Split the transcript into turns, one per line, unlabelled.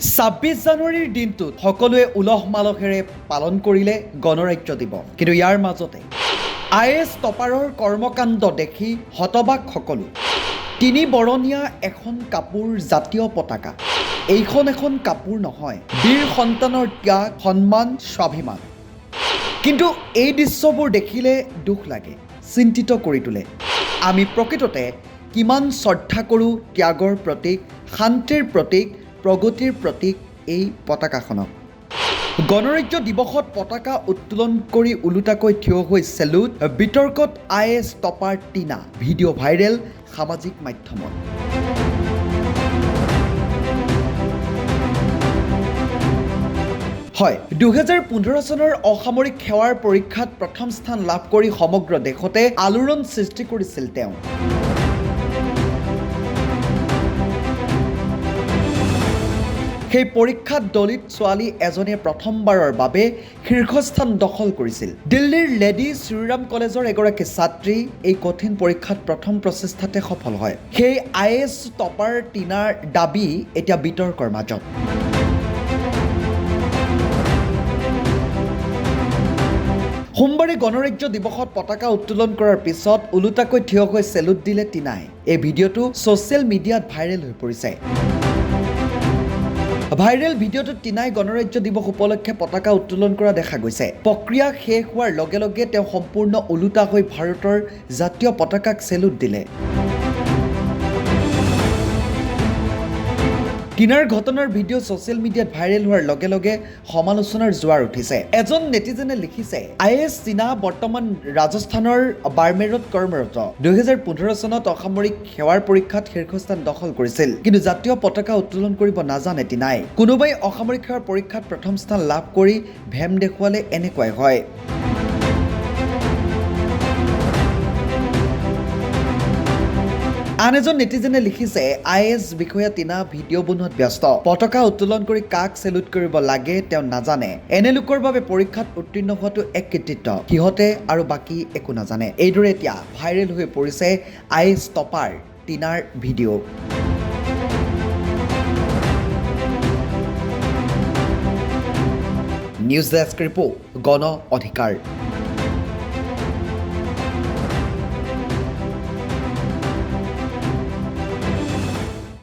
26 জানুৱাৰীৰ দিনটোত সকলোৱে উলহ মালহেৰে পালন কৰিলে গণৰাজ্য দিৱস। কিন্তু ইয়াৰ মাজতে IAS টপাৰৰ কৰ্মকাণ্ড দেখি হতবাক সকলো। 3 বৰণীয়া এখন কাপোৰ জাতীয় পতাকা। এইখন এখন কাপোৰ নহয়, বীৰ সন্তানৰ ত্যাগ, সন্মান, স্বাভিমান। কিন্তু এই দৃশ্যবোৰ দেখিলে দুখ লাগে, চিন্তিত কৰি তোলে। আমি প্ৰকৃততে কিমান শ্ৰদ্ধা কৰোঁ ত্যাগৰ প্ৰতীক, শান্তিৰ প্ৰতীক, প্ৰগতিৰ প্ৰতীক এই পতাকাখনক। গণৰাজ্য দিৱসত পতাকা উত্তোলন কৰি ওলোটাকৈ থিয় হৈ চেলুট, বিতৰ্কত IAS topper Tina, video' viral সামাজিক মাধ্যমত। হয়, 2015 চনৰ অসামৰিক সেৱাৰ পৰীক্ষাত প্ৰথম স্থান লাভ কৰি সমগ্ৰ দেশতে আলোড়ন সৃষ্টি কৰিছিল তেওঁ। সেই পৰীক্ষাত দলিত ছোৱালী এজনীয়ে প্ৰথমবাৰৰ বাবে শীৰ্ষস্থান দখল কৰিছিল। দিল্লীৰ লেডি শ্ৰীৰাম কলেজৰ এগৰাকী ছাত্ৰী এই কঠিন পৰীক্ষাত প্ৰথম প্ৰচেষ্টাতে সফল হয়। সেই IAS টপাৰ টিনাৰ দাবী এতিয়া বিতৰ্কৰ মাজত। সোমবাৰে গণৰাজ্য দিৱসত পতাকা উত্তোলন কৰাৰ পিছত ওলোটাকৈ থিয় হৈ চেলুট দিলে টিনাই। এই ভিডিঅ'টো ছ'চিয়েল মিডিয়াত ভাইৰেল হৈ পৰিছে। ভাইৰেল ভিডিঅ'টোত টিনাই গণৰাজ্য দিৱস উপলক্ষে পতাকা উত্তোলন কৰা দেখা গৈছে। প্ৰক্ৰিয়া শেষ হোৱাৰ লগে লগে তেওঁ সম্পূৰ্ণ ওলোটা হৈ ভাৰতৰ জাতীয় পতাকাক চেলুট দিলে। টিনাৰ ঘটনাৰ ভিডিঅ' ছ'চিয়েল মিডিয়াত ভাইৰেল হোৱাৰ লগে লগে সমালোচনাৰ জোৱাৰ উঠিছে। এজন নেটিজেনে লিখিছে, IAS টিনা বৰ্তমান ৰাজস্থানৰ বাৰ্মেৰত কৰ্মৰত। 2015 চনত অসামৰিক সেৱাৰ পৰীক্ষাত শীৰ্ষস্থান দখল কৰিছিল, কিন্তু জাতীয় পতাকা উত্তোলন কৰিব নাজানে টিনাই। কোনোবাই অসামৰিক সেৱাৰ পৰীক্ষাত প্ৰথম স্থান লাভ কৰি ভেম দেখুৱালে এনেকুৱাই হয়। আন এজন নেটিজেনে লিখিছে, IAS বিষয়া টিনা ভিডিঅ' বনোৱাত ব্যস্ত। পতাকা উত্তোলন কৰি কাক চেলুট কৰিব লাগে তেওঁ নাজানে। এনে লোকৰ বাবে পৰীক্ষাত উত্তীৰ্ণ হোৱাটো এক কৃতিত্ব। সিহঁতে আৰু বাকী একো নাজানে। এইদৰে এতিয়া ভাইৰেল হৈ পৰিছে IAS টপাৰ টিনাৰ video'. News desk report, Gana অধিকাৰ।